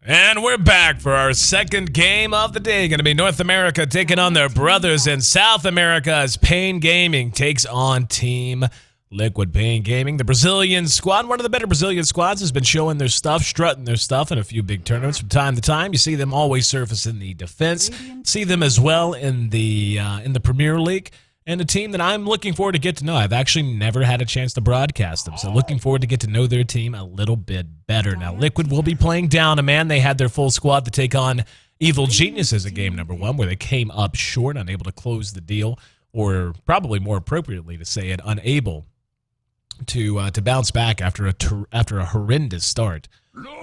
And we're back for our second game of the day. Going to be North America taking on their brothers in South America as Pain Gaming takes on Team Liquid. Pain Gaming, the Brazilian squad, one of the better Brazilian squads, has been showing their stuff, strutting their stuff in a few big tournaments from time to time. You see them always surface in the defense. See them as well in the Premier League. And a team that I'm looking forward to get to know. I've actually never had a chance to broadcast them, so looking forward to get to know their team a little bit better. Now, Liquid will be playing down a man. They had their full squad to take on Evil Geniuses at game number 1, where they came up short, unable to close the deal, or probably more appropriately to say it, unable to bounce back after a horrendous start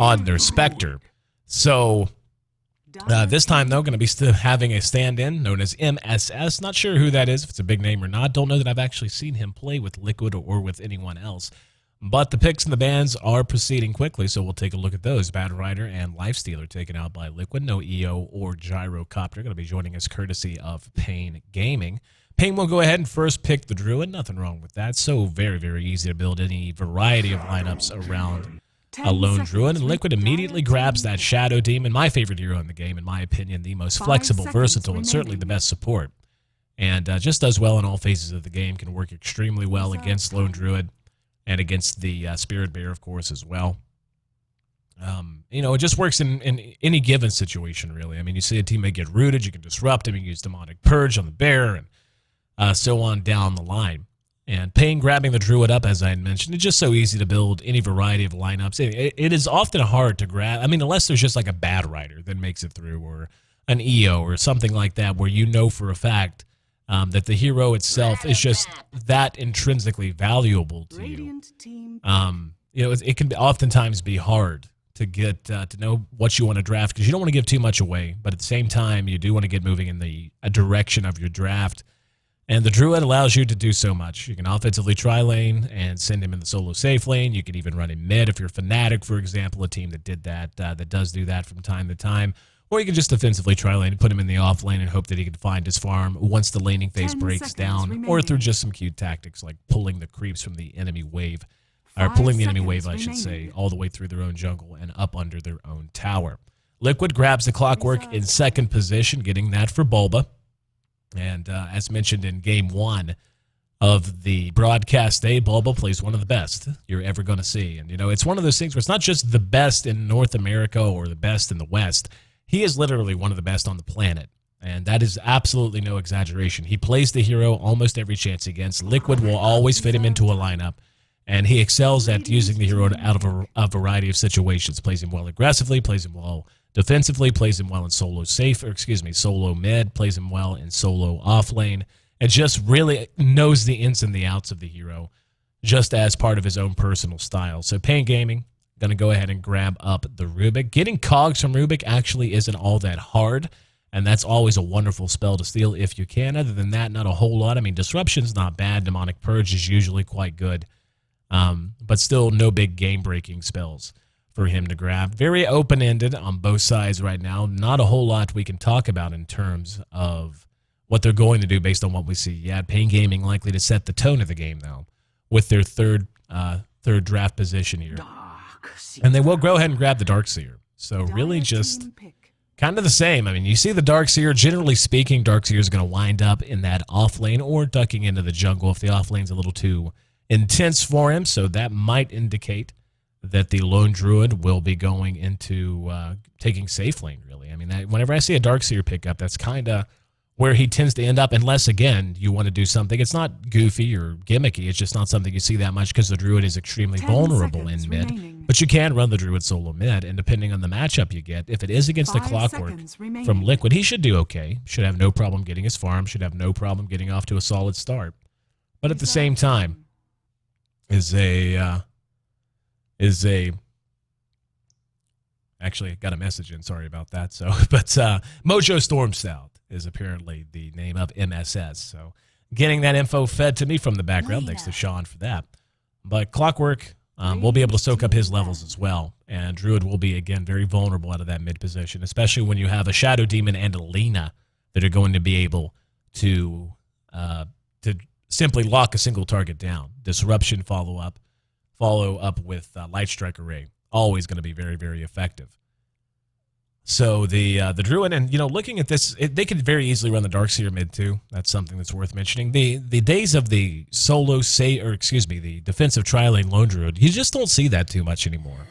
on their Spectre. So this time, though, going to be still having a stand-in known as MSS. Not sure who that is, if it's a big name or not. Don't know that I've actually seen him play with Liquid or with anyone else. But the picks and the bans are proceeding quickly, so we'll take a look at those. Bad Rider and Lifestealer taken out by Liquid. No EO or Gyrocopter. Going to be joining us courtesy of Pain Gaming. Pain will go ahead and first pick the Druid. Nothing wrong with that. So very, very easy to build any variety of lineups around a lone Druid, and Liquid immediately grabs that Shadow Demon, my favorite hero in the game, in my opinion, the most flexible, versatile, and certainly the best support. And just does well in all phases of the game, can work extremely well against lone Druid and against the Spirit Bear, of course, as well. It just works in any given situation, really. I mean, you see a teammate get rooted, you can disrupt him, you can use Demonic Purge on the Bear, and so on down the line. And Pain grabbing the Druid up, as I had mentioned, it's just so easy to build any variety of lineups. It is often hard to grab. I mean, unless there's just like a Bad Rider that makes it through, or an EO or something like that, where you know for a fact that the hero itself is just that intrinsically valuable to you. It can oftentimes be hard to get to know what you want to draft, because you don't want to give too much away, but at the same time, you do want to get moving in the direction of your draft. And the Druid allows you to do so much. You can offensively tri-lane and send him in the solo safe lane. You can even run him mid if you're Fnatic, for example, a team that did that, that does do that from time to time. Or you can just defensively tri-lane and put him in the off lane and hope that he can find his farm once the laning phase breaks down, remaining. Or through just some cute tactics like pulling the creeps from the enemy wave, or pulling the enemy wave, I should say, all the way through their own jungle and up under their own tower. Liquid grabs the Clockwork in second position, getting that for Bulba. And as mentioned in Game 1 of the broadcast day, Bulba plays one of the best you're ever going to see. And, it's one of those things where it's not just the best in North America or the best in the West. He is literally one of the best on the planet. And that is absolutely no exaggeration. He plays the hero almost every chance he gets. Liquid will always fit him into a lineup. And he excels at using the hero out of a variety of situations. Plays him well aggressively, plays him well defensively, plays him well in solo mid, plays him well in solo off lane, and just really knows the ins and the outs of the hero just as part of his own personal style. So Pain Gaming, going to go ahead and grab up the Rubik. Getting cogs from Rubik actually isn't all that hard, and that's always a wonderful spell to steal if you can. Other than that, not a whole lot. I mean, Disruption's not bad. Demonic Purge is usually quite good, but still no big game-breaking spells for him to grab. Very open-ended on both sides right now. Not a whole lot we can talk about in terms of what they're going to do based on what we see yet. Pain Gaming likely to set the tone of the game, though, with their third draft position here. And they will go ahead and grab the Darkseer. So really just kind of the same. I mean, you see the Darkseer. Generally speaking, Darkseer is going to wind up in that off lane or ducking into the jungle if the off lane's a little too intense for him. So that might indicate that the lone Druid will be going into taking safe lane, really. I mean, whenever I see a Darkseer pickup, that's kind of where he tends to end up, unless, again, you want to do something. It's not goofy or gimmicky. It's just not something you see that much because the Druid is extremely vulnerable in mid. Remaining. But you can run the Druid solo mid, and depending on the matchup you get, if it is against the Clockwork from Liquid, he should do okay. Should have no problem getting his farm. Should have no problem getting off to a solid start. But at the same time, actually, I got a message in. Sorry about that. But Mojo Storm Stout is apparently the name of MSS. So getting that info fed to me from the background. Thanks to Sean for that. But Clockwork will be able to soak up his levels as well. And Druid will be, again, very vulnerable out of that mid position, especially when you have a Shadow Demon and a Lina that are going to be able to simply lock a single target down. Disruption follow up with Light Strike Array. Always going to be very, very effective. So the Druid, and looking at this, they could very easily run the Darkseer mid too. That's something that's worth mentioning. The days of the the defensive tri-lane lone Druid, you just don't see that too much anymore.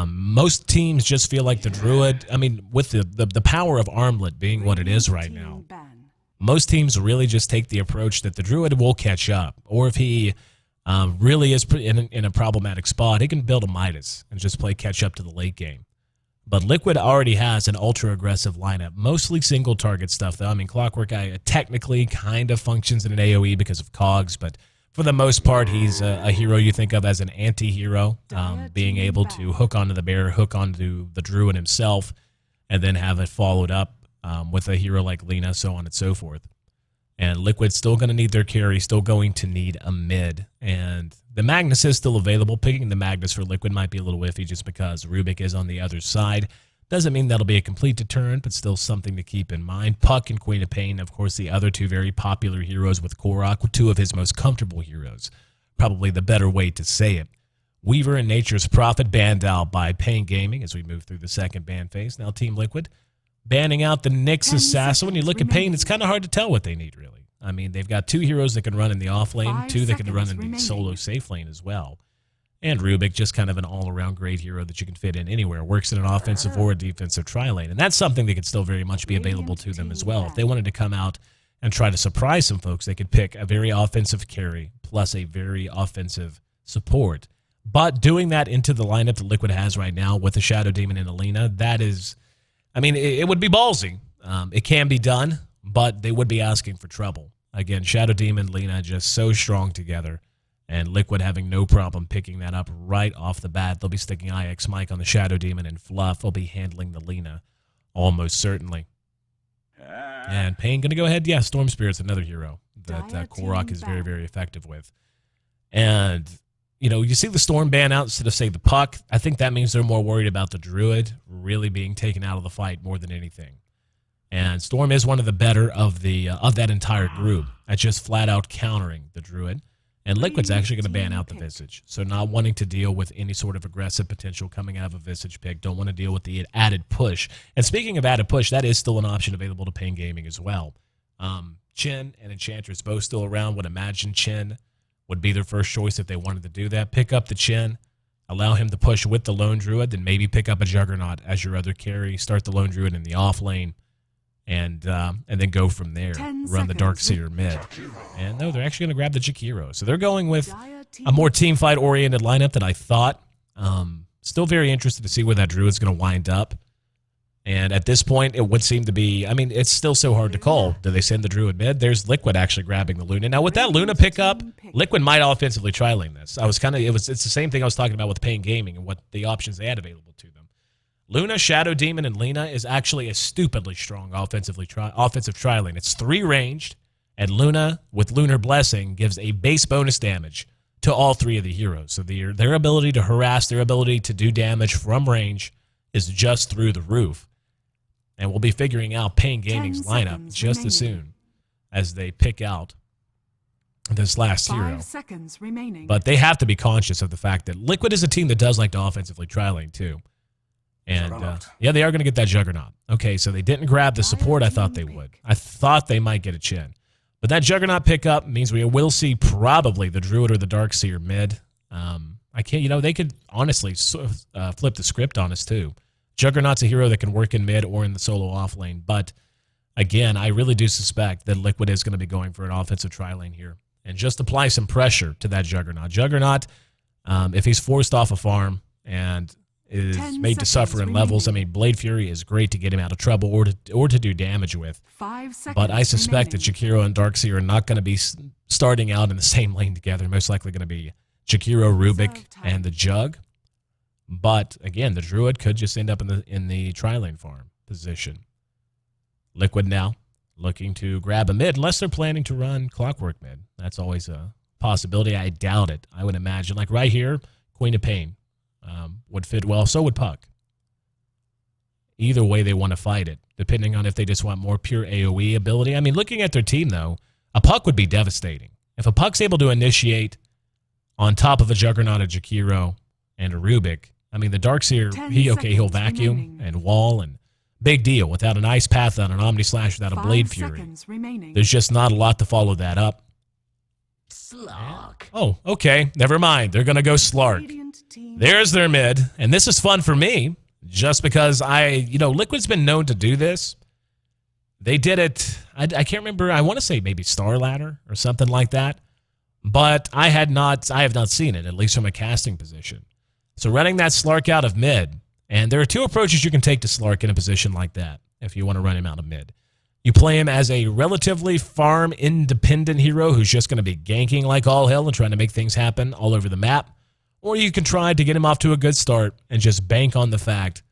Most teams just feel like the Druid. I mean, with the power of Armlet being what it is right now, most teams really just take the approach that the Druid will catch up, or if he really is in a problematic spot, he can build a Midas and just play catch up to the late game. But Liquid already has an ultra-aggressive lineup, mostly single-target stuff, though. I mean, Clockwork technically kind of functions in an AoE because of cogs, but for the most part, he's a hero you think of as an anti-hero, being able to hook onto the bear, hook onto the Druid himself, and then have it followed up with a hero like Lina, so on and so forth. And Liquid's still going to need their carry, still going to need a mid. And the Magnus is still available. Picking the Magnus for Liquid might be a little iffy just because Rubik is on the other side. Doesn't mean that'll be a complete deterrent, but still something to keep in mind. Puck and Queen of Pain, of course, the other two very popular heroes with Korok, two of his most comfortable heroes. Probably the better way to say it. Weaver and Nature's Prophet banned out by Pain Gaming as we move through the second ban phase. Now Team Liquid banning out the Nyx Assassin. When you look at Pain, it's kind of hard to tell what they need, really. I mean, they've got two heroes that can run in the off lane, two that can run in the solo safe lane as well. And Rubik, just kind of an all-around great hero that you can fit in anywhere. Works in an offensive or a defensive tri-lane. And that's something that could still very much be available to them as well. If they wanted to come out and try to surprise some folks, they could pick a very offensive carry plus a very offensive support. But doing that into the lineup that Liquid has right now with the Shadow Demon and Alina, that is... I mean, it would be ballsy. It can be done, but they would be asking for trouble. Again, Shadow Demon, Lina, just so strong together, and Liquid having no problem picking that up right off the bat. They'll be sticking IX Mike on the Shadow Demon, and Fluff will be handling the Lina almost certainly. And Pain going to go ahead. Yeah, Storm Spirit's another hero that Korok is very, very effective with. And... you see the Storm ban out instead of, say, the Puck. I think that means they're more worried about the Druid really being taken out of the fight more than anything. And Storm is one of the better of that entire group at just flat-out countering the Druid. And Liquid's actually going to ban out the Visage. So not wanting to deal with any sort of aggressive potential coming out of a Visage pick. Don't want to deal with the added push. And speaking of added push, that is still an option available to Pain Gaming as well. Chen and Enchantress both still around. Would imagine Chen would be their first choice if they wanted to do that. Pick up the Chen, allow him to push with the Lone Druid, then maybe pick up a Juggernaut as your other carry, start the Lone Druid in the off lane, and then go from there. Run the Darkseer mid. And no, they're actually going to grab the Jakiro. So they're going with a more team fight-oriented lineup than I thought. Still very interested to see where that Druid's going to wind up. And at this point, it would seem to be, I mean, it's still so hard to call. Do they send the Druid mid? There's Liquid actually grabbing the Luna. Now, with that Luna pickup, Liquid might offensively tri-lane this. It's the same thing I was talking about with Pain Gaming and what the options they had available to them. Luna, Shadow Demon, and Lina is actually a stupidly strong offensive tri-lane. It's 3 ranged, and Luna, with Lunar Blessing, gives a base bonus damage to all 3 of the heroes. So their ability to harass, their ability to do damage from range is just through the roof. And we'll be figuring out Pain Gaming's lineup just as soon as they pick out this last hero. But they have to be conscious of the fact that Liquid is a team that does like to offensively tri-lane too. And yeah, they are going to get that Juggernaut. Okay, so they didn't grab the support I thought they would. I thought they might get a Chen. But that Juggernaut pickup means we will see probably the Druid or the Darkseer mid. I can't, they could honestly flip the script on us too. Juggernaut's a hero that can work in mid or in the solo off lane. But again, I really do suspect that Liquid is going to be going for an offensive tri-lane here. And just apply some pressure to that Juggernaut. Juggernaut, if he's forced off a farm and is made to suffer in levels, I mean, Blade Fury is great to get him out of trouble or to do damage with. But I suspect that Jakiro and Darkseer are not going to be starting out in the same lane together. Most likely going to be Jakiro, Rubik, and the Jug. But again, the Druid could just end up in the tri-lane farm position. Liquid now looking to grab a mid, unless they're planning to run Clockwork mid. That's always a possibility. I doubt it. I would imagine, like right here, Queen of Pain would fit well. So would Puck. Either way they want to fight it, depending on if they just want more pure AoE ability. I mean, looking at their team, though, a Puck would be devastating. If a Puck's able to initiate on top of a Juggernaut, a Jakiro, and a Rubik, I mean, the Darkseer, he'll vacuum and wall and Big deal. Without an Ice Path, without an Omni Slash, without a Blade Fury, there's just not a lot to follow that up. Slark. Oh, okay. Never mind. They're going to go Slark. There's their mid. And this is fun for me just because Liquid's been known to do this. They did it. I can't remember. I want to say maybe Star Ladder or something like that. But I have not seen it, at least from a casting position. So running that Slark out of mid, and there are two approaches you can take to Slark in a position like that if you want to run him out of mid. You play him as a relatively farm-independent hero who's just going to be ganking like all hell and trying to make things happen all over the map. Or you can try to get him off to a good start and just bank on the fact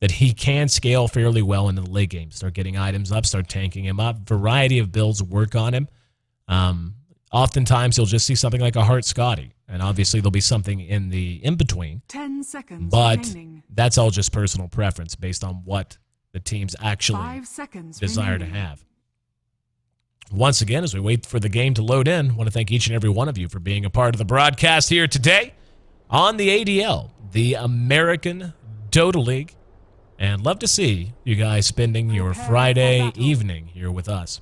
that he can scale fairly well into the late game. Start getting items up, start tanking him up. Variety of builds work on him. Oftentimes, you'll just see something like a Heart Scotty. And obviously, there'll be something in the in-between. 10 seconds but remaining. That's all just personal preference based on what the teams actually 5 seconds desire remaining. to have. Once again, as we wait for the game to load in, I want to thank each and every one of you for being a part of the broadcast here today on the ADL, the American Dota League. And love to see you guys spending your Friday evening here with us.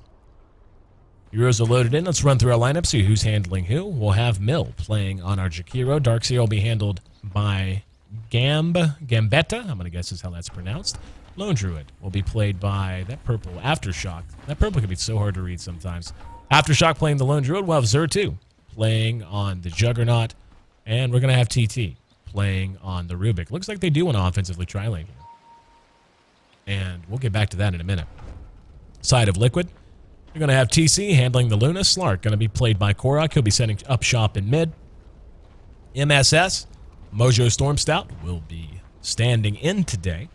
Heroes are loaded in. Let's run through our lineup, see who's handling who. We'll have Mill playing on our Jakiro. Darkseer will be handled by Gambetta. I'm going to guess is how that's pronounced. Lone Druid will be played by that purple Aftershock. That purple can be so hard to read sometimes. Aftershock playing the Lone Druid. We'll have Xur2 playing on the Juggernaut. And we're going to have TT playing on the Rubik. Looks like they do want to offensively tri-lane here. And we'll get back to that in a minute. Side of Liquid. You're going to have TC handling the Luna. Slark going to be played by Korok. He'll be setting up shop in mid. MSS, Mojo Stormstout, will be standing in today,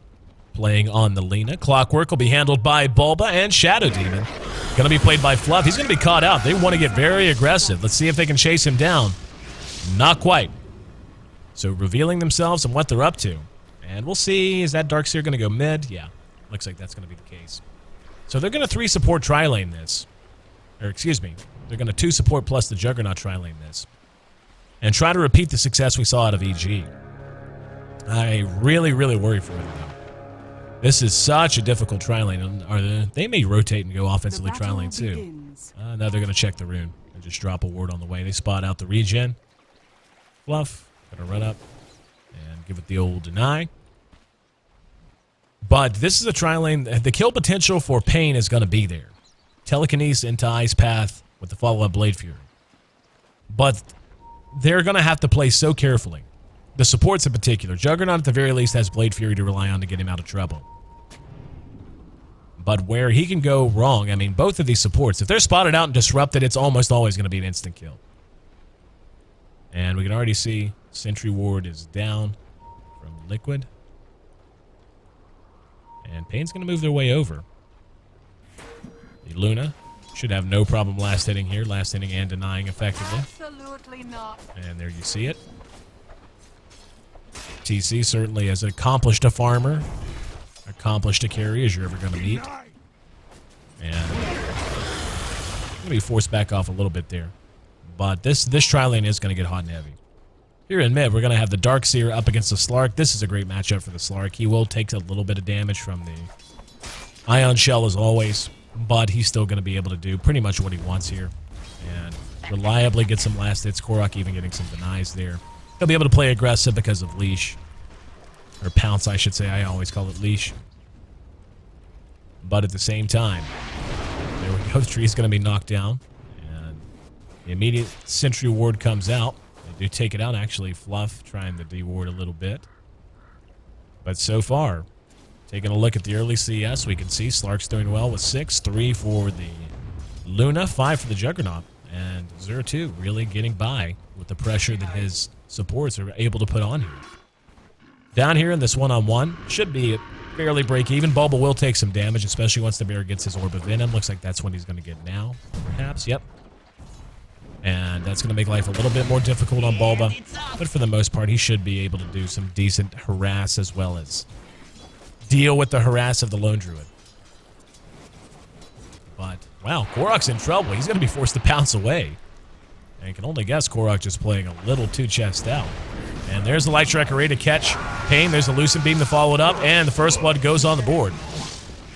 playing on the Lena. Clockwork will be handled by Bulba, and Shadow Demon going to be played by Fluff. He's going to be caught out. They want to get very aggressive. Let's see if they can chase him down. Not quite. So revealing themselves and what they're up to. And we'll see, is that Darkseer going to go mid? Yeah, looks like that's going to be the case. So they're going to 3 support tri-lane this. Or excuse me, they're going to 2 support plus the Juggernaut tri-lane this. And try to repeat the success we saw out of EG. I really, really worry for them. This is such a difficult tri-lane. They may rotate and go offensively tri-lane too. Now they're going to check the rune and just drop a ward on the way. They spot out the regen. Fluff, going to run up and give it the old deny. But this is a tri-lane. The kill potential for Pain is going to be there. Telekinesis into Ice Path with the follow-up Blade Fury. But they're going to have to play so carefully. The supports in particular. Juggernaut at the very least has Blade Fury to rely on to get him out of trouble. But where he can go wrong, I mean, both of these supports, if they're spotted out and disrupted, it's almost always going to be an instant kill. And we can already see Sentry Ward is down from Liquid. And Pain's going to move their way over. The Luna should have no problem last hitting here. Last hitting and denying effectively. Absolutely not. And there you see it. TC certainly has accomplished a farmer. Accomplished a carry as you're ever going to meet. And going to be forced back off a little bit there. But this tri-lane is going to get hot and heavy. Here in mid, we're going to have the Darkseer up against the Slark. This is a great matchup for the Slark. He will take a little bit of damage from the Ion Shell as always, but he's still going to be able to do pretty much what he wants here. And reliably get some last hits. Korok even getting some denies there. He'll be able to play aggressive because of Leash. Or Pounce, I should say. I always call it Leash. But at the same time, there we go. The tree's going to be knocked down. And the immediate Sentry Ward comes out. They do take it out, actually. Fluff trying to de-ward a little bit. But so far, taking a look at the early CS, we can see Slark's doing well with 6, 3 for the Luna, 5 for the Juggernaut. And Xur2 really getting by with the pressure that his supports are able to put on here. Down here in this one-on-one, should be fairly break-even. Bulba will take some damage, especially once the bear gets his Orb of Venom. Looks like that's what he's going to get now, perhaps. Yep. And that's going to make life a little bit more difficult on Bulba. But for the most part, he should be able to do some decent harass as well as deal with the harass of the Lone Druid. But, wow, Korok's in trouble. He's going to be forced to pounce away. And you can only guess Korok just playing a little too chest out. And there's the Light Strike Array to catch Pain. There's the Lucent Beam to follow it up. And the first blood goes on the board.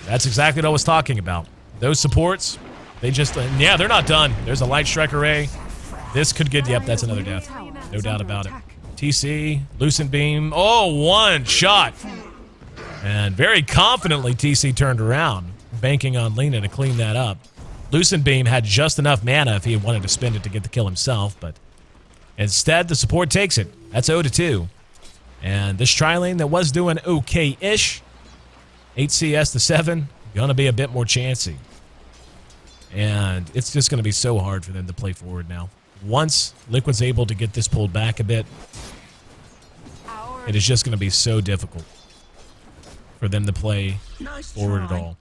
That's exactly what I was talking about. Those supports, they just, yeah, they're not done. There's a light strike array. This could get, yep, that's another death. No doubt about it. TC, Lucent Beam. Oh, one shot. And very confidently, TC turned around, banking on Lena to clean that up. Lucent Beam had just enough mana if he wanted to spend it to get the kill himself, but instead, the support takes it. That's 0-2. And this tri-lane that was doing okay-ish, 8 CS to 7, gonna be a bit more chancy. And it's just gonna be so hard for them to play forward now. Once Liquid's able to get this pulled back a bit, it is just gonna be so difficult for them to play forward at all.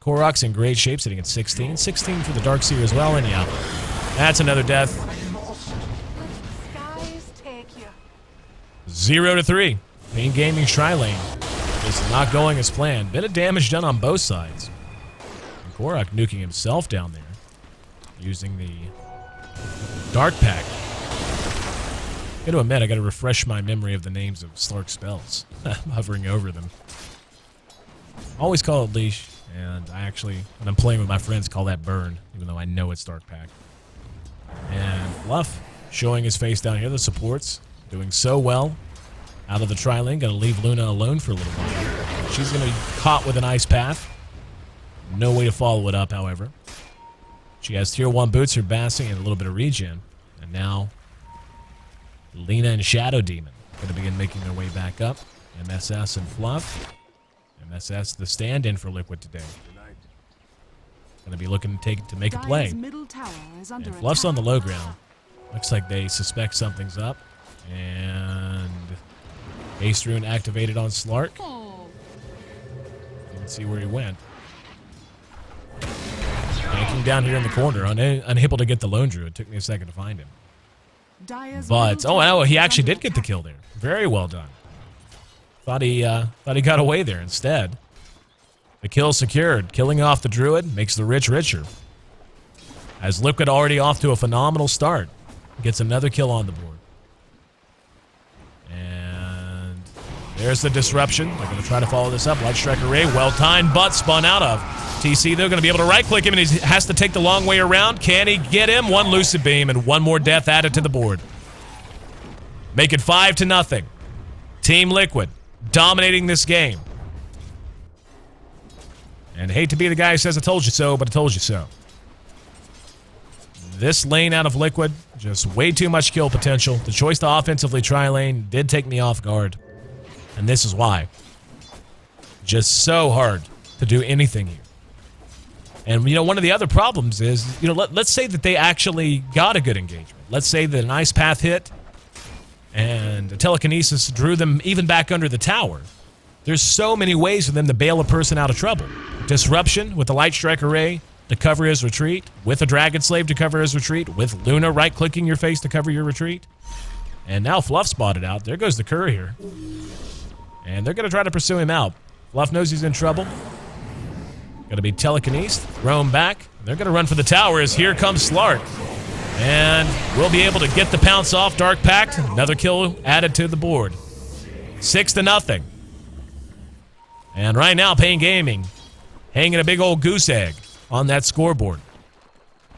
Korok's in great shape, sitting at 16. 16 for the Darkseer as well, and yeah, that's another death. Skies take you. 0-3. Pain Gaming's tri-lane is not going as planned. Bit of damage done on both sides. And Korok nuking himself down there, using the Dark Pack. Gotta admit, I gotta refresh my memory of the names of Slark's spells. I'm hovering over them. Always call it Leash, and I actually, when I'm playing with my friends, call that Burn, even though I know it's Dark Pack. And Fluff showing his face down here. The supports doing so well out of the tri-lane. Gonna leave Luna alone for a little while. She's gonna be caught with an ice path. No way to follow it up, however. She has tier 1 boots, her Bassing, and a little bit of regen. And now Lena and Shadow Demon going to begin making their way back up. MSS and Fluff. MSS, the stand-in for Liquid today. Going to be looking to make a play. And Fluff's on the low ground. Looks like they suspect something's up. And Ace Rune activated on Slark. Didn't see where he went. Yanking down here in the corner, unable to get the Lone Druid. It took me a second to find him. But, oh, no, he actually did get the kill there. Very well done. Thought he got away there instead. The kill secured. Killing off the Druid makes the rich richer. As Liquid already off to a phenomenal start. Gets another kill on the board. And there's the disruption. They're going to try to follow this up. Light Strike Array, well-timed, but spun out of. TC, they're going to be able to right-click him, and he has to take the long way around. Can he get him? One Lucid Beam, and one more death added to the board. Make it 5-0. Team Liquid dominating this game. And hate to be the guy who says I told you so, but I told you so. This lane out of Liquid, just way too much kill potential. The choice to offensively try lane did take me off guard. And this is why. Just so hard to do anything here. And, you know, one of the other problems is, you know, let's say that they actually got a good engagement. Let's say that an ice path hit and a telekinesis drew them even back under the tower. There's so many ways for them to bail a person out of trouble. Disruption with the Light Strike Array to cover his retreat, with a Dragon Slave to cover his retreat, with Luna right-clicking your face to cover your retreat. And now Fluff spotted out. There goes the courier. And they're going to try to pursue him out. Fluff knows he's in trouble. Going to be telekinesed, throw him back. They're going to run for the tower as here comes Slark. And we'll be able to get the pounce off Dark Pact. Another kill added to the board. 6-0. And right now, Pain Gaming hanging a big old goose egg on that scoreboard.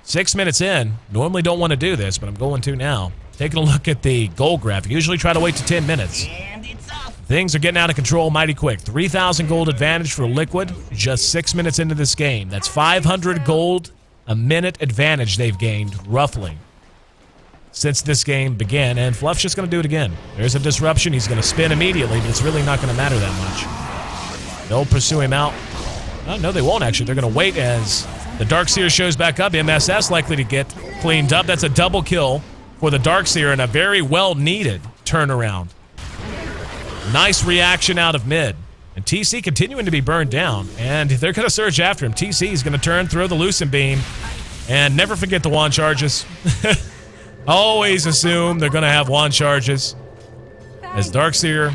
6 minutes in. Normally don't want to do this, but I'm going to now. Taking a look at the goal graph. Usually try to wait to 10 minutes. Things are getting out of control mighty quick. 3,000 gold advantage for Liquid just 6 minutes into this game. That's 500 gold a minute advantage they've gained, roughly, since this game began. And Fluff's just going to do it again. There's a disruption. He's going to spin immediately, but it's really not going to matter that much. They'll pursue him out. Oh, no, they won't, actually. They're going to wait as the Darkseer shows back up. MSS likely to get cleaned up. That's a double kill for the Darkseer and a very well-needed turnaround. Nice reaction out of mid. And TC continuing to be burned down. And they're going to surge after him. TC is going to turn, throw the Lucent Beam. And never forget the wand charges. Always assume they're going to have wand charges. As Darkseer,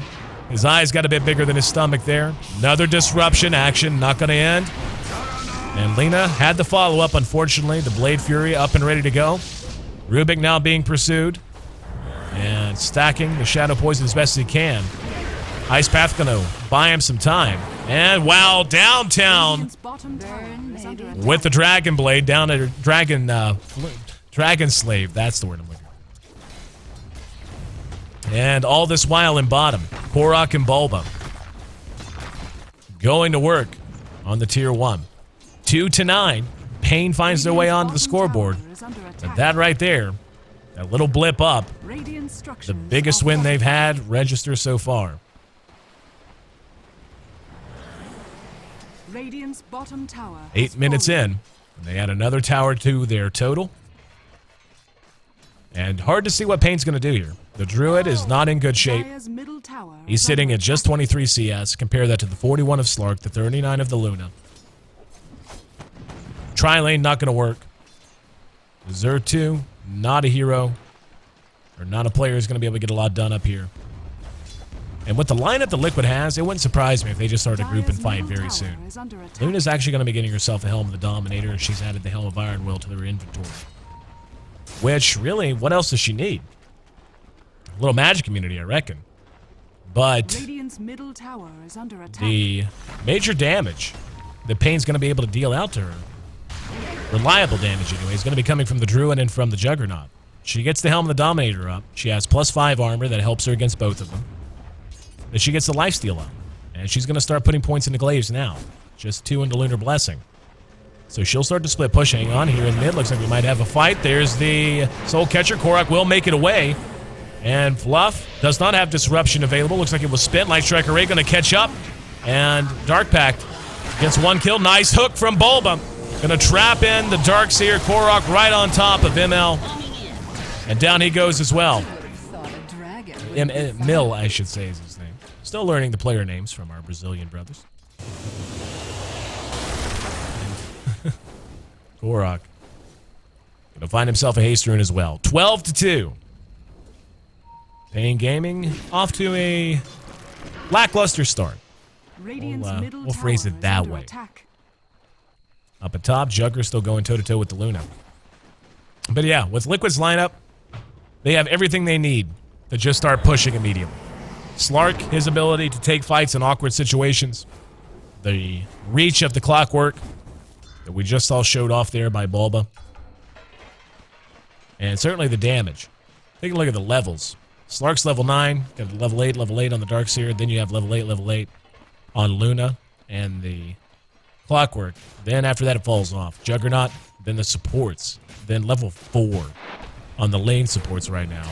his eyes got a bit bigger than his stomach there. Another disruption action, not going to end. And Lena had the follow-up, unfortunately. The Blade Fury up and ready to go. Rubik now being pursued. And stacking the Shadow Poison as best as he can. Ice Path going to buy him some time. And wow, downtown Radiant's bottom tower is under attack. with the Dragon Blade down at Dragon Slave. That's the word I'm looking for. And all this while in bottom, Korok and Bulba going to work on the tier 1. 2-9. Pain finds their way onto the scoreboard. And that right there, that little blip up, the biggest win they've had register so far. Radiant's bottom tower 8 minutes in, and they add another tower to their total. And hard to see what Pain's going to do here. The Druid is not in good shape. He's sitting at just 23 CS. Compare that to the 41 of Slark, the 39 of the Luna. Tri-lane not going to work. Xur2, not a hero. Or not a player who's going to be able to get a lot done up here. And with the lineup that Liquid has, it wouldn't surprise me if they just started a group and fight very soon. Luna's actually going to be getting herself a Helm of the Dominator, and she's added the Helm of Iron Will to their inventory. Which, really, what else does she need? A little magic immunity, I reckon. But the major damage that Pain's going to be able to deal out to her, reliable damage anyway, is going to be coming from the Druid and from the Juggernaut. She gets the Helm of the Dominator up. She has +5 armor that helps her against both of them. Then she gets the lifesteal up. And she's going to start putting points into Glaives now. Just 2 into Lunar Blessing. So she'll start to split push. Hang on here in mid. Looks like we might have a fight. There's the Soul Catcher. Korok will make it away. And Fluff does not have Disruption available. Looks like it was spent. Light Strike Array going to catch up. And Dark Pact gets 1 kill. Nice hook from Bulba. Going to trap in the Darkseer. Korok right on top of ML. And down he goes as well. Mill, I should say, is his name. Still learning the player names from our Brazilian brothers. Korok gonna find himself a haste rune as well. 12-2. Pain Gaming off to a lackluster start. We'll phrase it that way. Up at top, Jugger still going toe-to-toe with the Luna. But yeah, with Liquid's lineup, they have everything they need to just start pushing immediately. Slark, his ability to take fights in awkward situations. The reach of the clockwork that we just saw showed off there by Bulba. And certainly the damage. Take a look at the levels. Slark's level 9, got level 8 on the Darkseer. Then you have level 8 on Luna and the clockwork. Then after that it falls off. Juggernaut, then the supports. Then level 4 on the lane supports right now.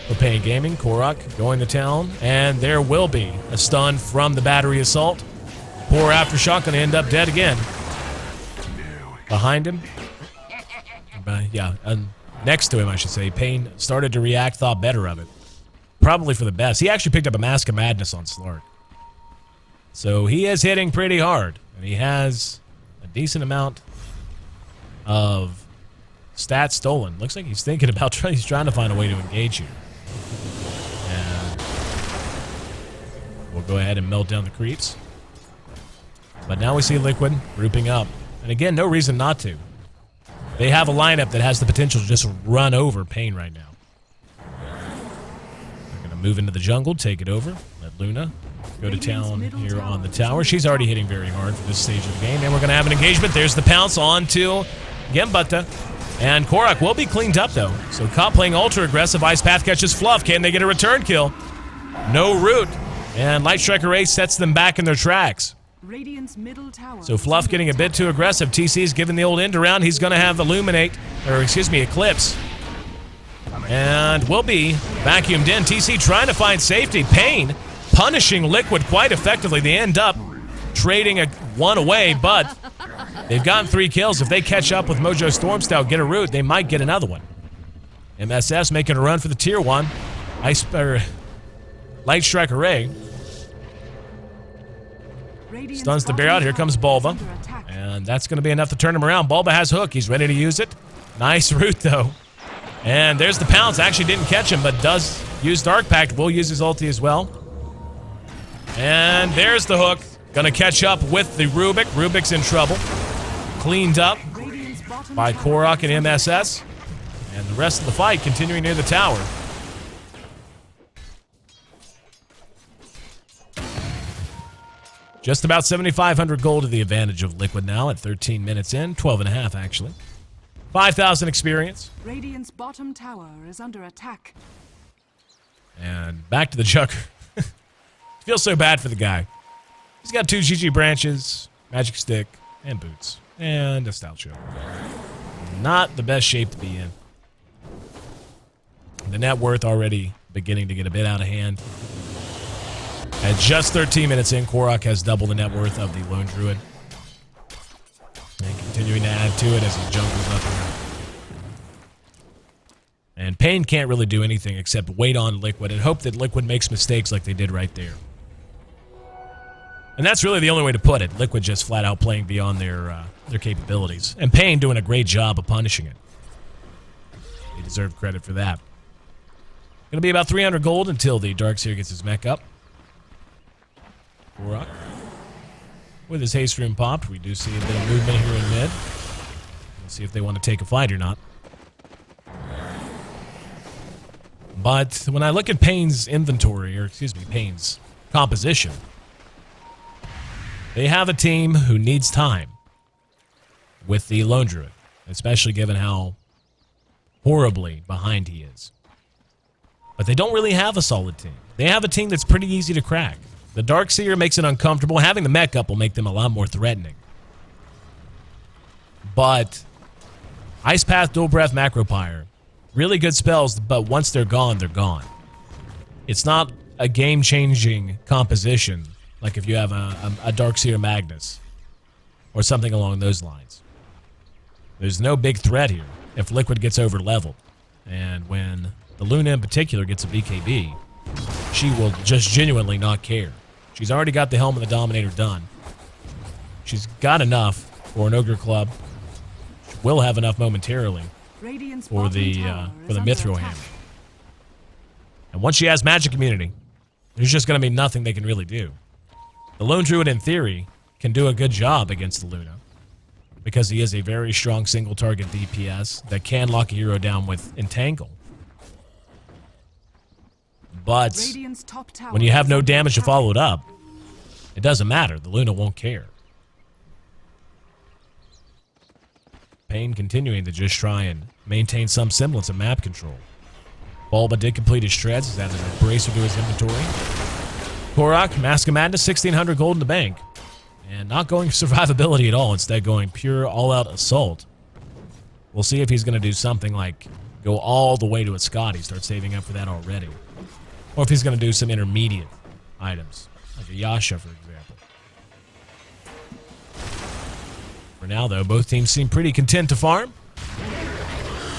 For Pain Gaming, Korok going to town, and there will be a stun from the battery assault. Poor Aftershock going to end up dead again. Behind him, next to him, I should say, Pain started to react, thought better of it. Probably for the best. He actually picked up a Mask of Madness on Slark. So he is hitting pretty hard, and he has a decent amount of stats stolen. Looks like he's thinking about he's trying to find a way to engage you. And we'll go ahead and melt down the creeps. But now we see Liquid grouping up. And again, no reason not to. They have a lineup that has the potential to just run over Pain right now. They're going to move into the jungle, take it over. Let Luna go to town here on the tower. She's already hitting very hard for this stage of the game. And we're going to have an engagement. There's the pounce on to Gembutta. And Korok will be cleaned up, though. So Cop playing ultra aggressive. Ice Path catches Fluff. Can they get a return kill? No root. And Light Striker Ray sets them back in their tracks. So Fluff getting a bit too aggressive. TC's giving the old end around. He's going to have Eclipse. And will be vacuumed in. TC trying to find safety. Pain punishing Liquid quite effectively. They end up trading one away, but they've gotten 3 kills. If they catch up with Mojo Stormstout, get a root, they might get another one. MSS making a run for the tier 1. Light Strike Array. Stuns the bear out. Here comes Bulba. And that's going to be enough to turn him around. Bulba has hook. He's ready to use it. Nice root, though. And there's the pounce. Actually didn't catch him, but does use Dark Pact. Will use his ulti as well. And there's the hook. Going to catch up with the Rubik. Rubik's in trouble. Cleaned up by Korok and MSS. And the rest of the fight continuing near the tower. Just about 7,500 gold to the advantage of Liquid now at 13 minutes in. 12 and a half, actually. 5,000 experience. Radiant's bottom tower is under attack. And back to the Jugger. Feels so bad for the guy. He's got 2 GG branches, magic stick, and boots. And a stout show. Not the best shape to be in. The net worth already beginning to get a bit out of hand. At just 13 minutes in, Korok has double the net worth of the Lone Druid. And continuing to add to it as he jungles up here. And Pain can't really do anything except wait on Liquid and hope that Liquid makes mistakes like they did right there. And that's really the only way to put it. Liquid just flat out playing beyond their capabilities. And Pain doing a great job of punishing it. They deserve credit for that. Going to be about 300 gold until the Darkseer gets his mech up. Korok. With his haste rune popped, we do see a bit of movement here in mid. We'll see if they want to take a fight or not. But when I look at Pain's inventory, or excuse me, Pain's composition, they have a team who needs time with the Lone Druid, especially given how horribly behind he is. But they don't really have a solid team. They have a team that's pretty easy to crack. The Darkseer makes it uncomfortable. Having the mech up will make them a lot more threatening. But Ice Path, Dual Breath, Macropyre, really good spells, but once they're gone, they're gone. It's not a game-changing composition like if you have a Darkseer Magnus or something along those lines. There's no big threat here if Liquid gets over-leveled. And when the Luna in particular gets a BKB, she will just genuinely not care. She's already got the Helm of the Dominator done. She's got enough for an Ogre Club. She will have enough momentarily for the Mithril Hammer. And once she has Magic Immunity, there's just going to be nothing they can really do. The Lone Druid, in theory, can do a good job against the Luna because he is a very strong single-target DPS that can lock a hero down with Entangle. But when you have no damage to follow it up, it doesn't matter. The Luna won't care. Pain continuing to just try and maintain some semblance of map control. Bulba did complete his shreds. He's added a bracer to his inventory. Korok, Mask of Madness, 1,600 gold in the bank. And not going for survivability at all. Instead going pure all-out assault. We'll see if he's going to do something like go all the way to a Scotty. Start saving up for that already. Or if he's going to do some intermediate items, like a Yasha, for example. For now, though, both teams seem pretty content to farm.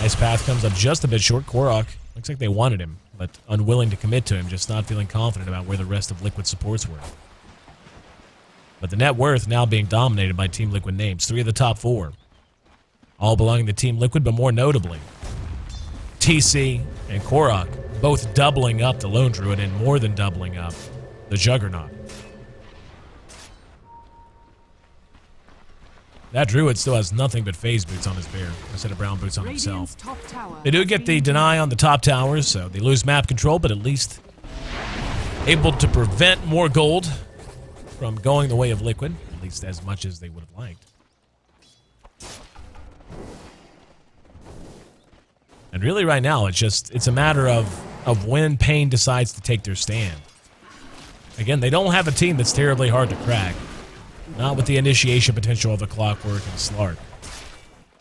Ice Path comes up just a bit short. Korok, looks like they wanted him, but unwilling to commit to him, just not feeling confident about where the rest of Liquid supports were. But the net worth now being dominated by Team Liquid names. 3 of the top 4. All belonging to Team Liquid, but more notably, TC and Korok both doubling up the Lone Druid and more than doubling up the Juggernaut. That Druid still has nothing but phase boots on his bear instead of brown boots on himself. They do get the deny on the top towers, so they lose map control, but at least able to prevent more gold from going the way of Liquid, at least as much as they would have liked. And really right now, it's a matter of when Pain decides to take their stand. Again, they don't have a team that's terribly hard to crack. Not with the initiation potential of a Clockwork and Slark.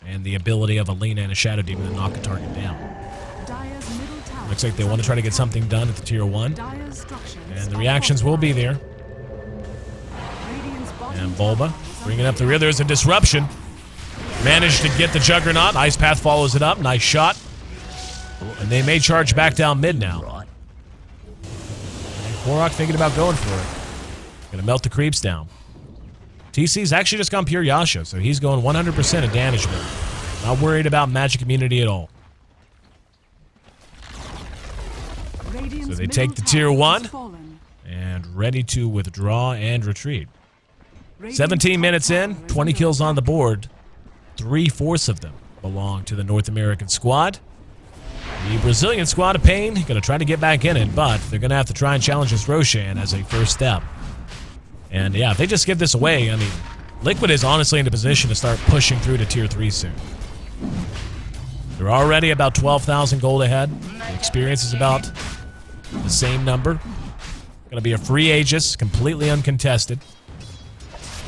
And the ability of a Lina and a Shadow Demon to knock a target down. Looks like they want to try to get something done at the tier 1. And the reactions will be there. And Bulba bringing up the rear. There's a disruption. Managed to get the Juggernaut. Ice Path follows it up. Nice shot. And they may charge back down mid now. And Korok thinking about going for it. Gonna melt the creeps down. TC's actually just gone pure Yasha, so he's going 100% of damage mode. Not worried about magic immunity at all. So they take the tier 1 and ready to withdraw and retreat. 17 minutes in, 20 kills on the board. 3/4 of them belong to the North American squad. The Brazilian squad of Pain going to try to get back in it, but they're going to have to try and challenge this Roshan as a first step. And yeah, if they just give this away, I mean, Liquid is honestly in a position to start pushing through to Tier 3 soon. They're already about 12,000 gold ahead. The experience is about the same number. Going to be a free Aegis, completely uncontested.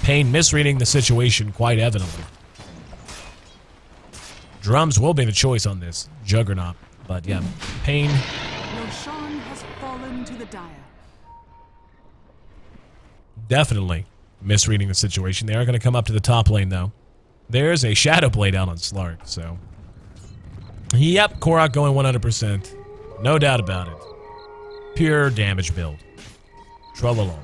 Pain misreading the situation quite evidently. Drums will be the choice on this Juggernaut. But yeah, Pain. Roshan has fallen to the dire. Definitely misreading the situation. They are going to come up to the top lane, though. There's a Shadow Blade out on Slark, so... Yep, Korok going 100%. No doubt about it. Pure damage build. Trololo.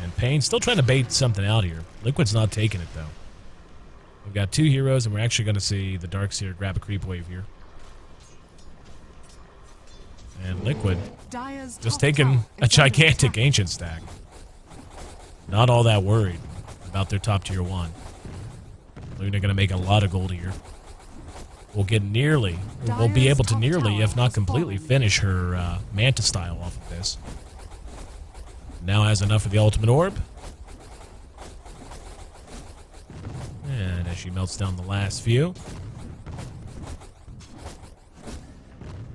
And Pain still trying to bait something out here. Liquid's not taking it, though. We've got 2 heroes, and we're actually going to see the Darkseer grab a creep wave here. And Liquid Dire's just top taking tower a is gigantic under attack. ancient stack. Not all that worried about their top tier 1. Luna going to make a lot of gold here. We'll get nearly, we'll be able to nearly, if not completely, finish her Manta style off of this. Now has enough for the ultimate orb. And as she melts down the last few.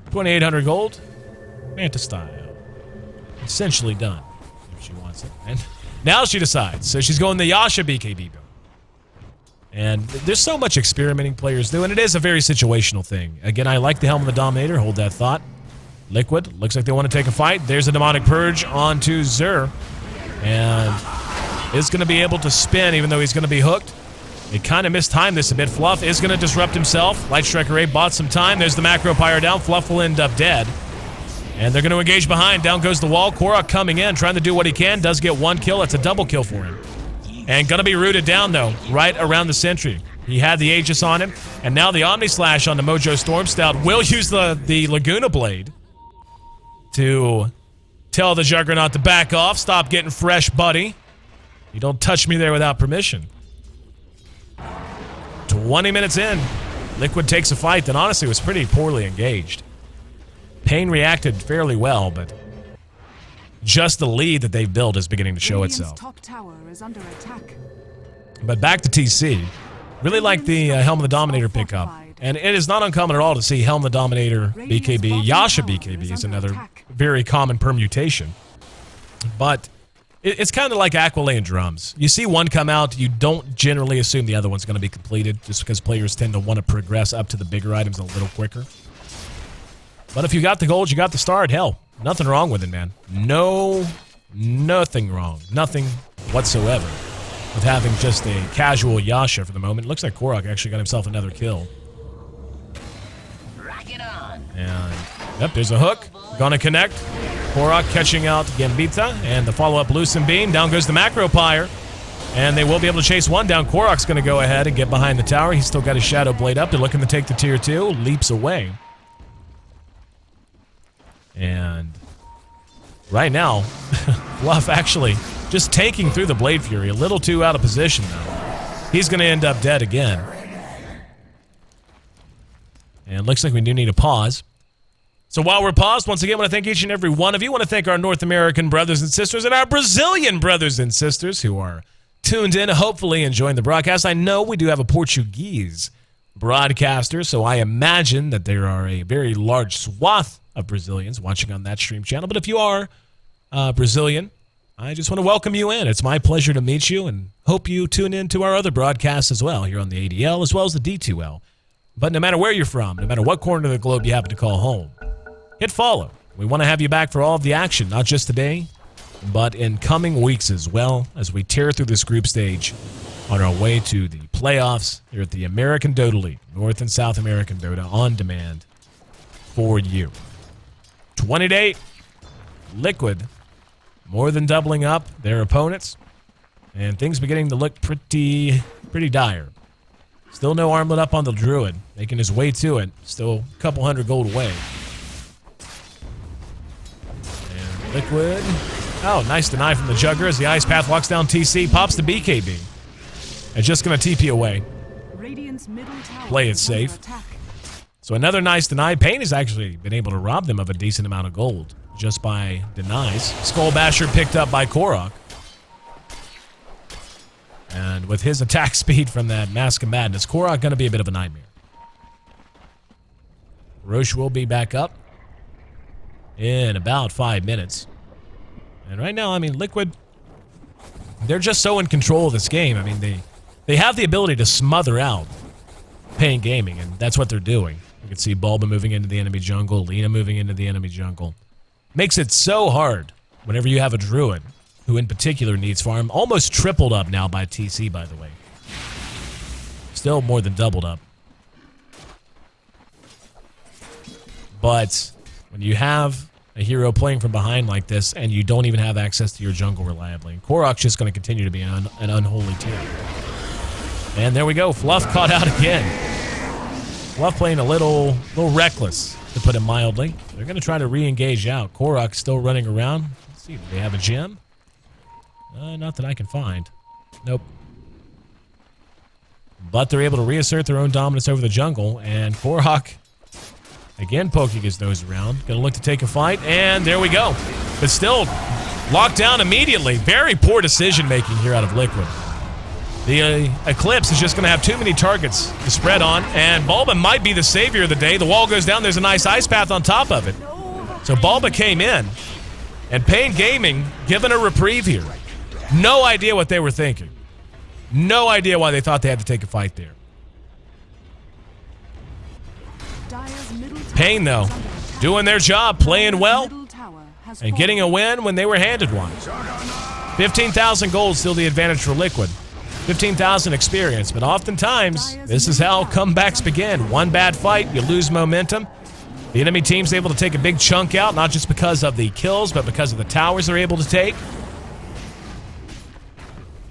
2,800 gold. Manta style. Essentially done, if she wants it. And now she decides. So she's going the Yasha BKB build. And there's so much experimenting players do, and it is a very situational thing. Again, I like the Helm of the Dominator. Hold that thought. Liquid, looks like they want to take a fight. There's a Demonic Purge onto Xur. And is going to be able to spin, even though he's going to be hooked. They kind of mistimed this a bit. Fluff is going to disrupt himself. Light Striker Ray bought some time. There's the Macro Pyre down. Fluff will end up dead. And they're going to engage behind. Down goes the wall. Korok coming in, trying to do what he can. Does get 1 kill. That's a double kill for him. And going to be rooted down, though, right around the sentry. He had the Aegis on him. And now the Omni Slash on the Mojo Storm Stout will use the Laguna Blade to tell the Juggernaut to back off. Stop getting fresh, buddy. You don't touch me there without permission. 20 minutes in, Liquid takes a fight that honestly was pretty poorly engaged. Pain reacted fairly well, but just the lead that they've built is beginning to show Radiant's itself. top tower is under attack. But back to TC. Really like the Helm of the Dominator pickup. And it is not uncommon at all to see Helm of the Dominator BKB. Yasha BKB is another very common permutation. But it's kind of like Aqualane drums. You see one come out, you don't generally assume the other one's going to be completed, just because players tend to want to progress up to the bigger items a little quicker. But if you got the gold, you got the start. Hell, nothing wrong with it, man. Nothing wrong. Nothing whatsoever with having just a casual Yasha for the moment. It looks like Korok actually got himself another kill. Rock it on. And, yep, there's a hook. Gonna connect. Korok catching out Gambita, and the follow-up Lucent Beam. Down goes the Macro Pyre, and they will be able to chase one down. Korok's gonna go ahead and get behind the tower. He's still got his Shadow Blade up. They're looking to take the tier 2. Leaps away. And right now, Fluff actually just taking through the Blade Fury. A little too out of position, though. He's gonna end up dead again. And it looks like we do need a pause. So while we're paused, once again, I want to thank each and every one of you. I want to thank our North American brothers and sisters and our Brazilian brothers and sisters who are tuned in, hopefully enjoying the broadcast. I know we do have a Portuguese broadcaster, so I imagine that there are a very large swath of Brazilians watching on that stream channel. But if you are Brazilian, I just want to welcome you in. It's my pleasure to meet you, and hope you tune in to our other broadcasts as well, here on the ADL as well as the D2L. But no matter where you're from, no matter what corner of the globe you happen to call home, hit follow. We want to have you back for all of the action, not just today, but in coming weeks as well, as we tear through this group stage on our way to the playoffs here at the American Dota League, North and South American Dota on demand for you. 28, Liquid more than doubling up their opponents, and things beginning to look pretty dire. Still no armlet up on the Druid, making his way to it. Still a couple hundred gold away. And Liquid. Oh, nice deny from the Jugger as the Ice Path locks down TC. Pops the BKB. And just going to TP away. Radiant's middle tower Play it is under safe. attack. So another nice deny. Payne has actually been able to rob them of a decent amount of gold just by denies. Skull Basher picked up by Korok. And with his attack speed from that Mask of Madness, Korok going to be a bit of a nightmare. Roche will be back up in about 5 minutes. And right now, I mean, Liquid, they're just so in control of this game. I mean, they have the ability to smother out Payne Gaming, and that's what they're doing. You can see Bulba moving into the enemy jungle, Lina moving into the enemy jungle. Makes it so hard whenever you have a Druid, who in particular needs farm. Almost tripled up now by TC, by the way. Still more than doubled up. But when you have a hero playing from behind like this and you don't even have access to your jungle reliably, Korok's just going to continue to be an unholy terror. And there we go. Fluff caught out again. Fluff playing a little reckless, to put it mildly. They're going to try to re-engage out. Korok still running around. Let's see, do they have a gem? Not that I can find. Nope. But they're able to reassert their own dominance over the jungle, and Korok again poking his nose around. Going to look to take a fight, and there we go. But still locked down immediately. Very poor decision-making here out of Liquid. The Eclipse is just going to have too many targets to spread on, and Bulba might be the savior of the day. The wall goes down. There's a nice ice path on top of it. So Bulba came in, and Payne Gaming given a reprieve here. No idea what they were thinking. No idea why they thought they had to take a fight there. Payne, though, doing their job, playing well, and getting a win when they were handed one. 15,000 gold, still the advantage for Liquid. 15,000 experience, but oftentimes, this is how comebacks begin. One bad fight, you lose momentum. The enemy team's able to take a big chunk out, not just because of the kills, but because of the towers they're able to take.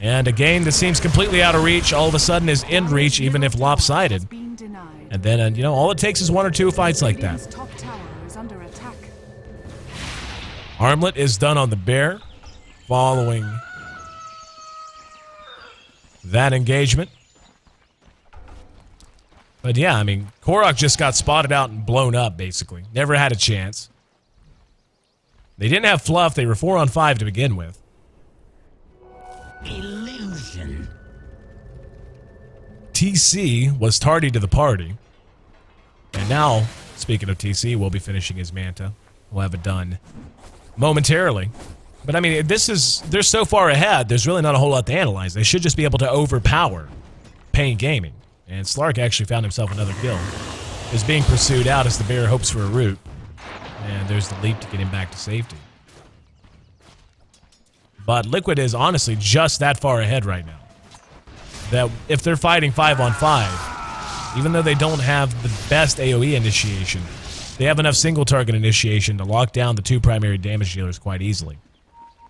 And a game that seems completely out of reach, all of a sudden is in reach, even if lopsided. And then, you know, all it takes is one or two fights like that. Armlet is done on the bear, following that engagement. But yeah, I mean, Korok just got spotted out and blown up, basically. Never had a chance. They didn't have fluff. They were 4 on 5 to begin with. Illusion. TC was tardy to the party. And now, speaking of TC, we'll be finishing his Manta. We'll have it done momentarily. But I mean, they're so far ahead, there's really not a whole lot to analyze. They should just be able to overpower Payne Gaming. And Slark actually found himself another kill. Is being pursued out as the bear hopes for a root. And there's the leap to get him back to safety. But Liquid is honestly just that far ahead right now. That if they're fighting 5 on 5, even though they don't have the best AoE initiation, they have enough single target initiation to lock down the 2 primary damage dealers quite easily.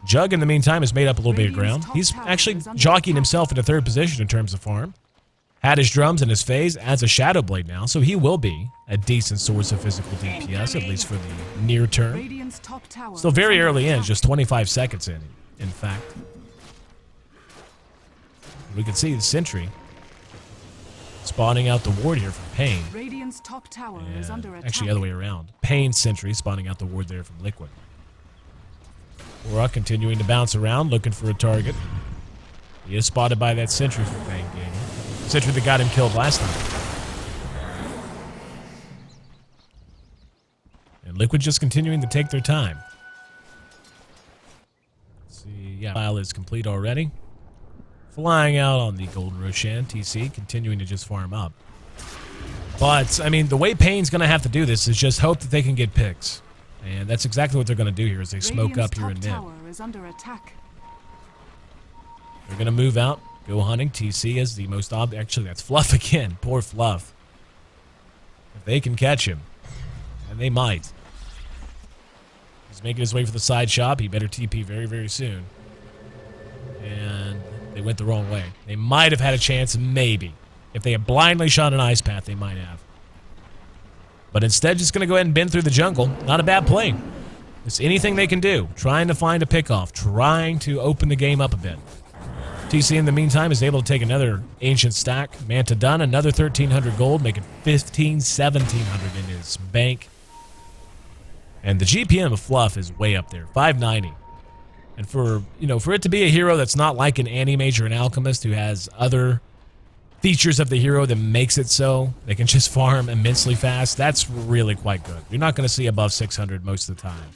Jug, in the meantime, has made up a little bit of ground. He's actually jockeying himself into 3rd position in terms of farm. Had his drums and his phase, adds a Shadow Blade now, so he will be a decent source of physical DPS, at least for the near term. Still very early in, just 25 seconds in fact. We can see the Sentry spawning out the ward here from Payne. Radiant's top tower is under attack. Actually, the other way around. Payne Sentry spawning out the ward there from Liquid. Korok continuing to bounce around, looking for a target. He is spotted by that Sentry from Payne Gaming. Sentry that got him killed last time. And Liquid just continuing to take their time. Let's see, yeah, file is complete already. Flying out on the Golden Roshan, TC, continuing to just farm up. But, I mean, the way Payne's going to have to do this is just hope that they can get picks. And that's exactly what they're going to do here as they smoke up here in mid. Is under attack. They're going to move out, go hunting. TC is the most obvious. Actually, that's Fluff again. Poor Fluff. If they can catch him, and they might. He's making his way for the side shop. He better TP very, very soon. And they went the wrong way. They might have had a chance, maybe. If they had blindly shot an ice path, they might have. But instead, just going to go ahead and bend through the jungle. Not a bad play. It's anything they can do. Trying to find a pickoff. Trying to open the game up a bit. TC, in the meantime, is able to take another ancient stack. Manta done, another 1,300 gold, making 1,700 in his bank. And the GPM of Fluff is way up there, 590. And for it to be a hero that's not like an Anti-Mage or an Alchemist who has other features of the hero that makes it so they can just farm immensely fast, that's really quite good. You're not going to see above 600 most of the time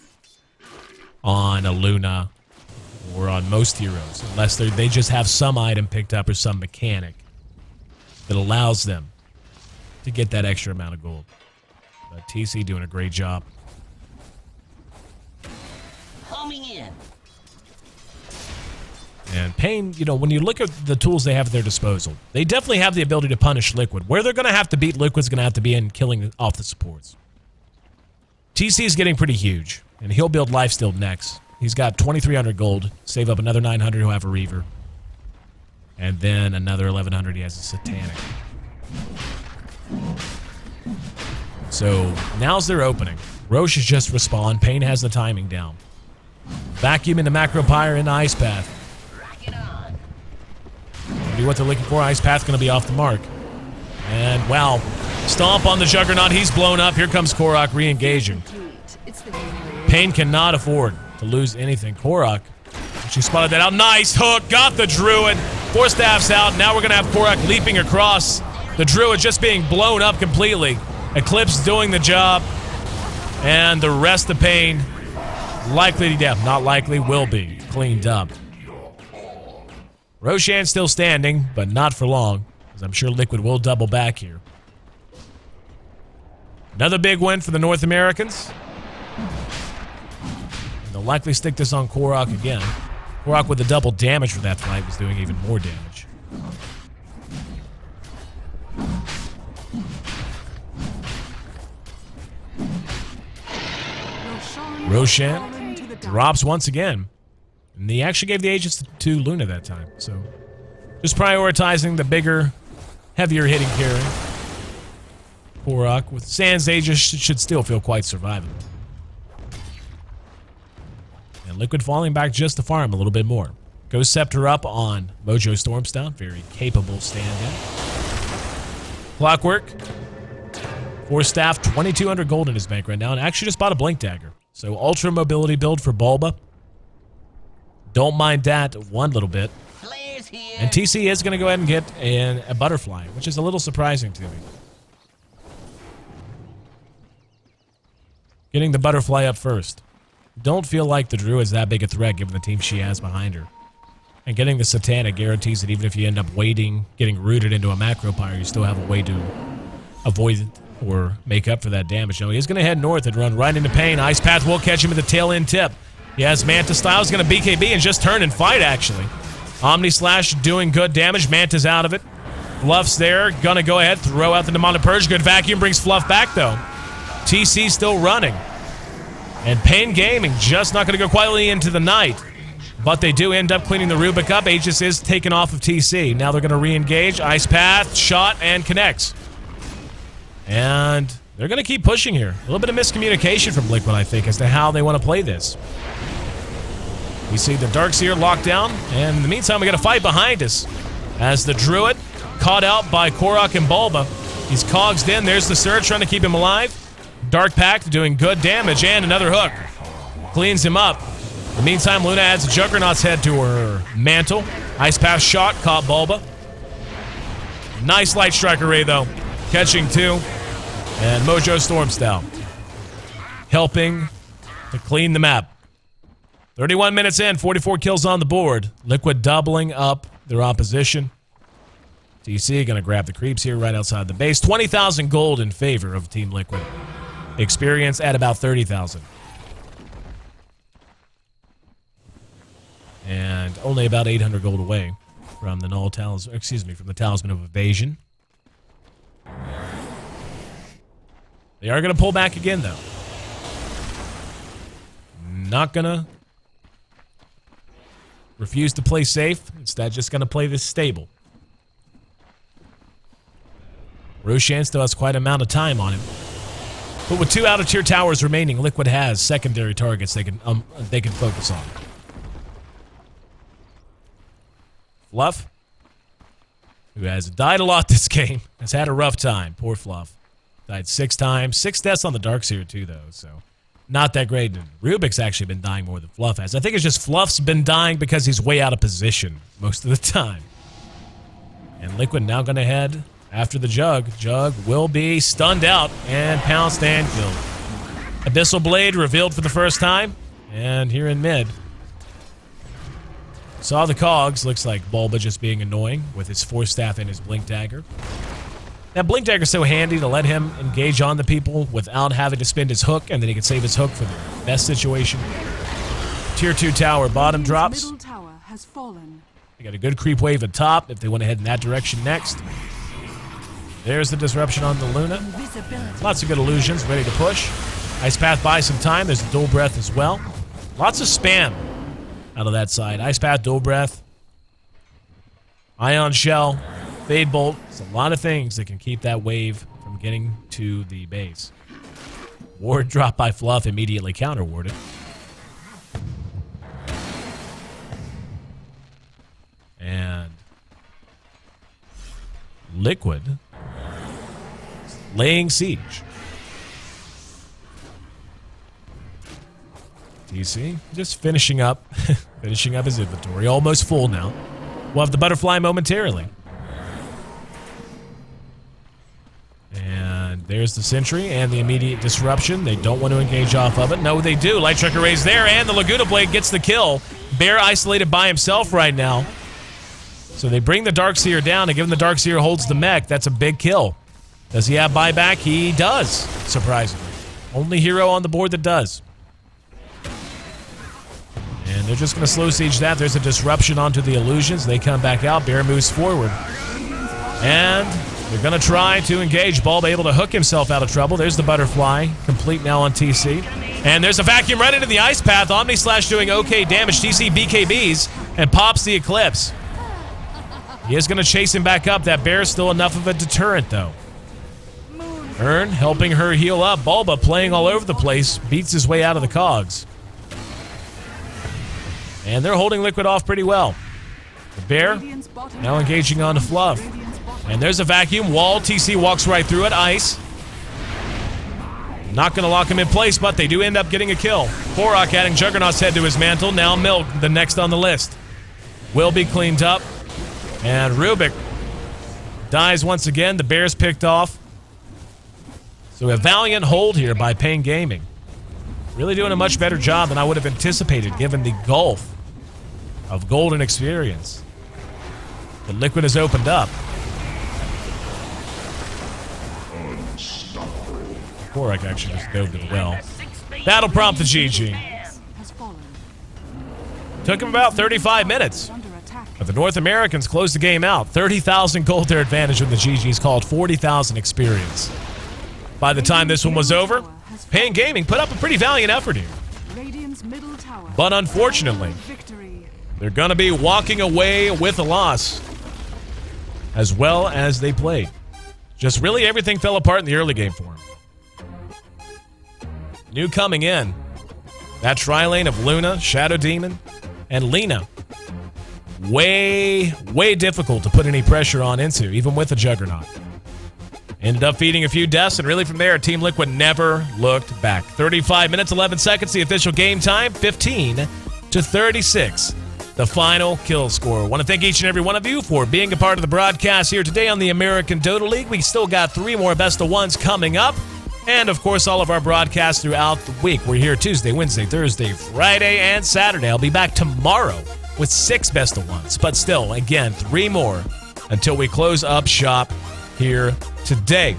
on a Luna or on most heroes, unless they just have some item picked up or some mechanic that allows them to get that extra amount of gold. But TC doing a great job. Homing in. And Pain, when you look at the tools they have at their disposal, they definitely have the ability to punish Liquid. Where they're going to have to beat Liquid's going to have to be in killing off the supports. TC is getting pretty huge, and he'll build Lifesteal next. He's got 2,300 gold, save up another 900 who'll have a Reaver. And then another 1,100 he has a Satanic. So now's their opening. Roche has just respawned. Pain has the timing down. Vacuum into Macro Pyre into Ice Path. Do what they're looking for. Ice Path going to be off the mark. And wow, stomp on the Juggernaut. He's blown up. Here comes Korok re-engaging. Pain cannot afford to lose anything. Korok, she spotted that out. Nice hook. Got the Druid. 4 staffs out. Now we're going to have Korok leaping across. The Druid just being blown up completely. Eclipse doing the job. And the rest of Pain likely to death. Not likely, will be cleaned up. Roshan still standing, but not for long, as I'm sure Liquid will double back here. Another big win for the North Americans. And they'll likely stick this on Korok again. Korok with the double damage for that fight was doing even more damage. Roshan drops once again. And he actually gave the Aegis to Luna that time. So just prioritizing the bigger, heavier hitting carry. Korok with Sans Aegis should still feel quite survivable. And Liquid falling back just to farm a little bit more. Goes Scepter up on Mojo Stormstone. Very capable stand-in. Clockwork. 4 staff, 2,200 gold in his bank right now. And actually just bought a Blink Dagger. So ultra mobility build for Bulba. Don't mind that one little bit. And TC is going to go ahead and get a Butterfly, which is a little surprising to me. Getting the Butterfly up first. Don't feel like the Druid is that big a threat given the team she has behind her. And getting the Satanic guarantees that even if you end up waiting, getting rooted into a Macro Pyre, you still have a way to avoid it or make up for that damage. Now, he's going to head north and run right into Pain. Ice Path will catch him at the tail end tip. He has Manta Style. He's going to BKB and just turn and fight, actually. Omni Slash doing good damage. Manta's out of it. Fluff's there. Going to go ahead, throw out the Demonic Purge. Good vacuum. Brings Fluff back, though. TC still running. And Pain Gaming just not going to go quietly into the night. But they do end up cleaning the Rubik up. Aegis is taken off of TC. Now they're going to re-engage. Ice Path, shot, and connects. And they're going to keep pushing here. A little bit of miscommunication from Liquid, I think, as to how they want to play this. We see the Darkseer locked down, and in the meantime, we got a fight behind us. As the Druid, caught out by Korok and Bulba. He's cogsed in. There's the Surge trying to keep him alive. Dark Pact doing good damage, and another hook. Cleans him up. In the meantime, Luna adds a Juggernaut's head to her mantle. Ice Path shot, caught Bulba. Nice Light Strike Array, though. Catching 2. And Mojo Stormstyle helping to clean the map. 31 minutes in, 44 kills on the board. Liquid doubling up their opposition. TC going to grab the creeps here right outside the base. 20,000 gold in favor of Team Liquid. Experience at about 30,000. And only about 800 gold away from the Null Talisman, from the Talisman of Evasion. They are going to pull back again, though. Not going to refuse to play safe. Instead, just going to play this stable. Roshan still has quite an amount of time on him. But with 2 out-of-tier towers remaining, Liquid has secondary targets they can focus on. Fluff, who has died a lot this game, has had a rough time. Poor Fluff. Died 6 times. 6 deaths on the Darkseer, too, though, so not that great. And Rubik's actually been dying more than Fluff has. I think it's just Fluff's been dying because he's way out of position most of the time. And Liquid now going to head after the Jug. Jug will be stunned out and pounced and killed. Abyssal Blade revealed for the first time. And here in mid. Saw the cogs. Looks like Bulba just being annoying with his Force Staff and his Blink Dagger. That Blink Dagger is so handy to let him engage on the people without having to spend his hook, and then he can save his hook for the best situation. Tier 2 tower bottom drops. Middle tower has fallen. They got a good creep wave at top if they want to head in that direction next. There's the disruption on the Luna. Lots of good illusions ready to push. Ice Path buys some time. There's the Dual Breath as well. Lots of spam out of that side. Ice Path, Dual Breath, Ion Shell, Fade Bolt. It's a lot of things that can keep that wave from getting to the base. Ward drop by Fluff, immediately counter warded. And Liquid laying siege. TC just finishing up his inventory. Almost full now. We'll have the butterfly momentarily. And there's the sentry and the immediate disruption. They don't want to engage off of it. No, they do. Light Trek Array's there, and the Laguna Blade gets the kill. Bear isolated by himself right now. So they bring the Darkseer down, and given the Darkseer holds the mech, that's a big kill. Does he have buyback? He does, surprisingly. Only hero on the board that does. And they're just going to slow siege that. There's a disruption onto the illusions. They come back out. Bear moves forward. And they're going to try to engage. Bulb able to hook himself out of trouble. There's the butterfly. Complete now on TC. And there's a vacuum right into the Ice Path. Omni Slash doing okay damage. TC BKBs and pops the Eclipse. He is going to chase him back up. That bear is still enough of a deterrent, though. Ern helping her heal up. Bulba playing all over the place. Beats his way out of the cogs. And they're holding Liquid off pretty well. The bear now engaging on the Fluff. And there's a vacuum wall. TC walks right through it. Ice. Not going to lock him in place, but they do end up getting a kill. Korok adding Juggernaut's head to his mantle. Now Milk, the next on the list. Will be cleaned up. And Rubik dies once again. The bear's picked off. So a valiant hold here by Pain Gaming. Really doing a much better job than I would have anticipated given the gulf of golden experience. The Liquid has opened up. Korok actually just dove to the well. That'll prompt the GG. Took him about 35 minutes. But the North Americans closed the game out. 30,000 gold their advantage when the GG's called 40,000 experience. By the time this one was over, Pain Gaming put up a pretty valiant effort here. But unfortunately, they're going to be walking away with a loss as well as they played. Just really everything fell apart in the early game for them. New coming in, that tri-lane of Luna, Shadow Demon, and Lena. Way difficult to put any pressure on into, even with a Juggernaut. Ended up feeding a few deaths, and really from there, Team Liquid never looked back. 35 minutes, 11 seconds, the official game time, 15-36. The final kill score. I want to thank each and every one of you for being a part of the broadcast here today on the American Dota League. We still got 3 more best of ones coming up. And, of course, all of our broadcasts throughout the week. We're here Tuesday, Wednesday, Thursday, Friday, and Saturday. I'll be back tomorrow with 6 best of ones. But still, again, 3 more until we close up shop here today.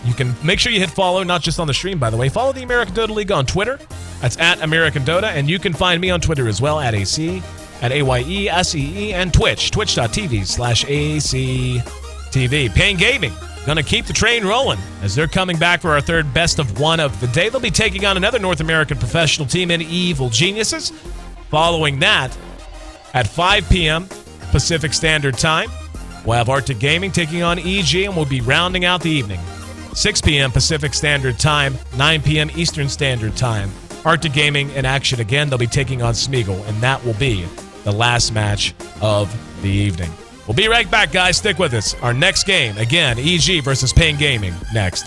You can make sure you hit follow, not just on the stream, by the way. Follow the American Dota League on Twitter. That's at American Dota. And you can find me on Twitter as well, at AC, at AYESEE, and Twitch, twitch.tv/ACTV. Pain Gaming. Going to keep the train rolling as they're coming back for our 3rd best of 1 of the day. They'll be taking on another North American professional team in Evil Geniuses. Following that, at 5 p.m. Pacific Standard Time, we'll have Arctic Gaming taking on EG, and we'll be rounding out the evening. 6 p.m. Pacific Standard Time, 9 p.m. Eastern Standard Time. Arctic Gaming in action again. They'll be taking on Smeagol, and that will be the last match of the evening. We'll be right back, guys. Stick with us. Our next game, again, EG versus Pain Gaming, next.